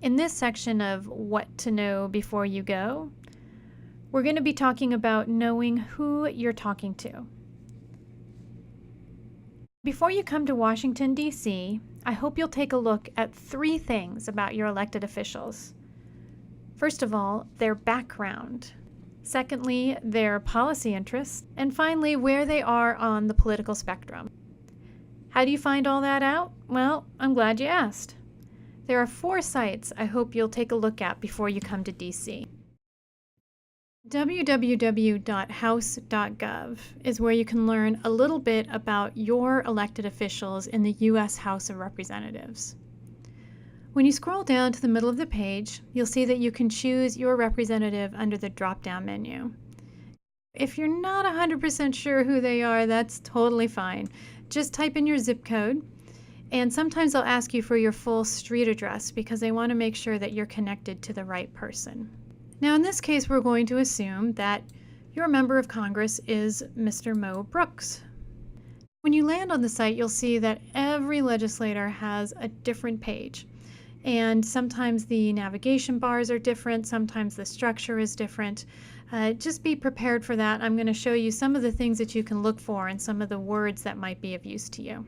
In this section of what to know before you go, we're going to be talking about knowing who you're talking to. Before you come to Washington, D.C., I hope you'll take a look at 3 things about your elected officials. First of all, their background. Secondly, their policy interests. And finally, where they are on the political spectrum. How do you find all that out? Well, I'm glad you asked. There are 4 sites I hope you'll take a look at before you come to DC. www.house.gov is where you can learn a little bit about your elected officials in the U.S. House of Representatives. When you scroll down to the middle of the page, you'll see that you can choose your representative under the drop-down menu. If you're not 100% sure who they are, that's totally fine. Just type in your zip code. And sometimes they'll ask you for your full street address because they want to make sure that you're connected to the right person. Now in this case, we're going to assume that your member of Congress is Mr. Mo Brooks. When you land on the site, you'll see that every legislator has a different page. And sometimes the navigation bars are different, sometimes the structure is different. Just be prepared for that. I'm going to show you some of the things that you can look for and some of the words that might be of use to you.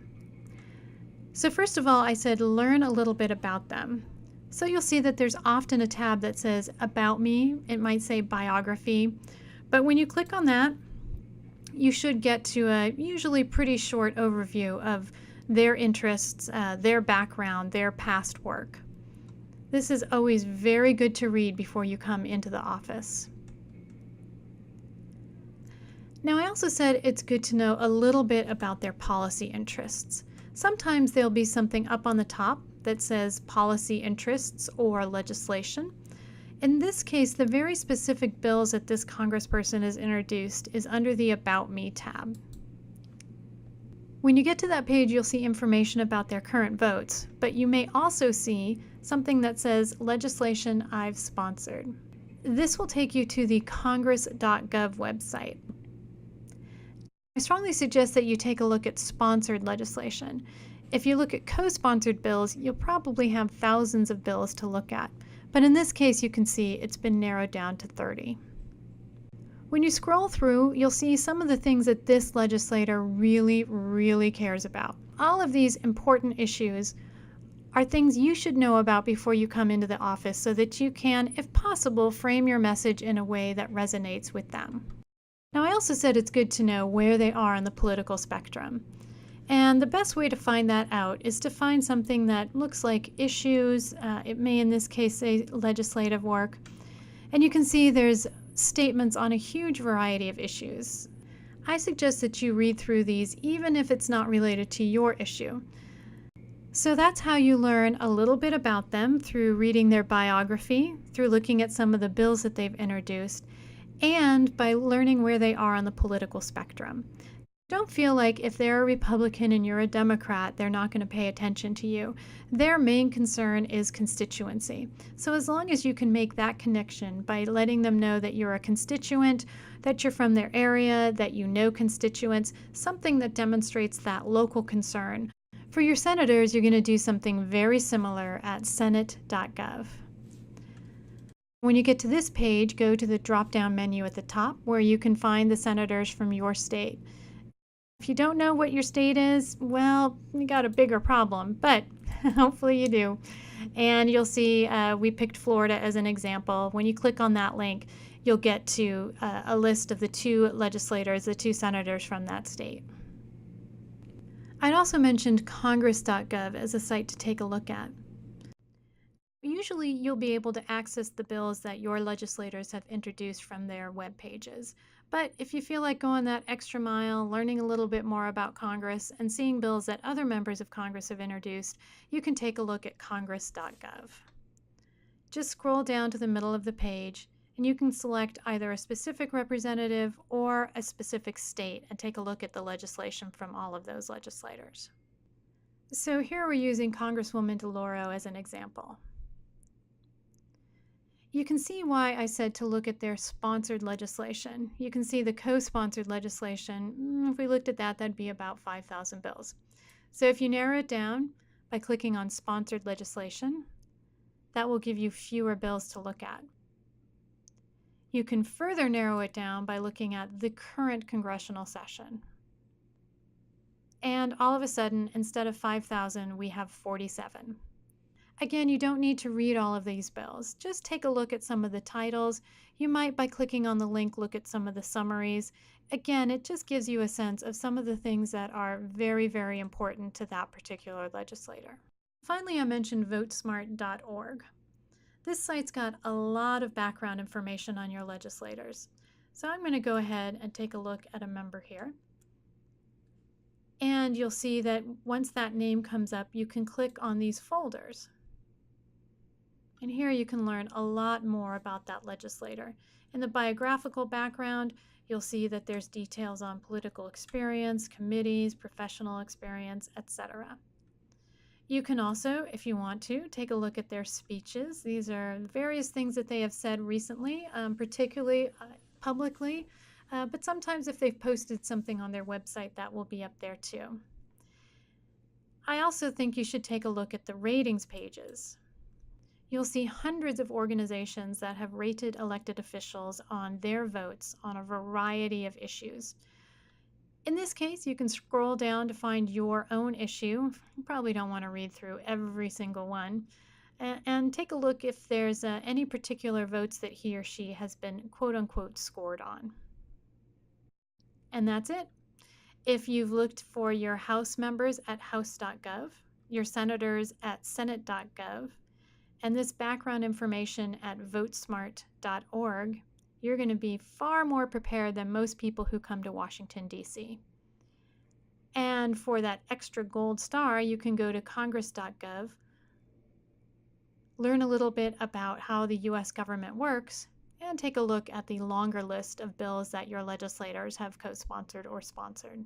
So first of all, I said learn a little bit about them. So you'll see that there's often a tab that says About Me. It might say Biography. But when you click on that, you should get to a usually pretty short overview of their interests, their background, their past work. This is always very good to read before you come into the office. Now, I also said it's good to know a little bit about their policy interests. Sometimes there'll be something up on the top that says policy interests or legislation. In this case, the very specific bills that this congressperson has introduced is under the About Me tab. When you get to that page, you'll see information about their current votes, but you may also see something that says legislation I've sponsored. This will take you to the congress.gov website. I strongly suggest that you take a look at sponsored legislation. If you look at co-sponsored bills, you'll probably have thousands of bills to look at. But in this case, you can see it's been narrowed down to 30. When you scroll through, you'll see some of the things that this legislator really cares about. All of these important issues are things you should know about before you come into the office so that you can, if possible, frame your message in a way that resonates with them. Now, I also said it's good to know where they are on the political spectrum. And the best way to find that out is to find something that looks like issues. It may, in this case, say legislative work. And you can see there's statements on a huge variety of issues. I suggest that you read through these even if it's not related to your issue. So that's how you learn a little bit about them, through reading their biography, through looking at some of the bills that they've introduced, and by learning where they are on the political spectrum. Don't feel like if they're a Republican and you're a Democrat, they're not going to pay attention to you. Their main concern is constituency. So as long as you can make that connection by letting them know that you're a constituent, that you're from their area, that you know constituents, something that demonstrates that local concern. For your senators, you're going to do something very similar at senate.gov. When you get to this page, go to the drop-down menu at the top where you can find the senators from your state. If you don't know what your state is, well, you got a bigger problem, but hopefully you do. And you'll see we picked Florida as an example. When you click on that link, you'll get to a list of the 2 legislators, the 2 senators from that state. I'd also mentioned congress.gov as a site to take a look at. Usually you'll be able to access the bills that your legislators have introduced from their web pages. But if you feel like going that extra mile, learning a little bit more about Congress, and seeing bills that other members of Congress have introduced, you can take a look at congress.gov. Just scroll down to the middle of the page, and you can select either a specific representative or a specific state and take a look at the legislation from all of those legislators. So here we're using Congresswoman DeLauro as an example. You can see why I said to look at their sponsored legislation. You can see the co-sponsored legislation. If we looked at that, that'd be about 5,000 bills. So if you narrow it down by clicking on sponsored legislation, That will give you fewer bills to look at. You can further narrow it down by looking at the current congressional session. And all of a sudden, instead of 5,000, we have 47. Again, you don't need to read all of these bills. Just take a look at some of the titles. You might, by clicking on the link, look at some of the summaries. Again, it just gives you a sense of some of the things that are very, very important to that particular legislator. Finally, I mentioned votesmart.org. This site's got a lot of background information on your legislators. So I'm going to go ahead and take a look at a member here. And you'll see that once that name comes up, you can click on these folders. And here you can learn a lot more about that legislator. In the biographical background, you'll see that there's details on political experience, committees, professional experience, etc. You can also, if you want to, take a look at their speeches. These are various things that they have said recently, particularly publicly, but sometimes if they've posted something on their website, that will be up there too. I also think you should take a look at the ratings pages. You'll see hundreds of organizations that have rated elected officials on their votes on a variety of issues. In this case, you can scroll down to find your own issue. You probably don't want to read through every single one. And take a look if there's any particular votes that he or she has been quote-unquote scored on. And that's it. If you've looked for your House members at house.gov, your senators at senate.gov, and this background information at votesmart.org, you're going to be far more prepared than most people who come to Washington, D.C. And for that extra gold star, you can go to congress.gov, learn a little bit about how the U.S. government works, and take a look at the longer list of bills that your legislators have co-sponsored or sponsored.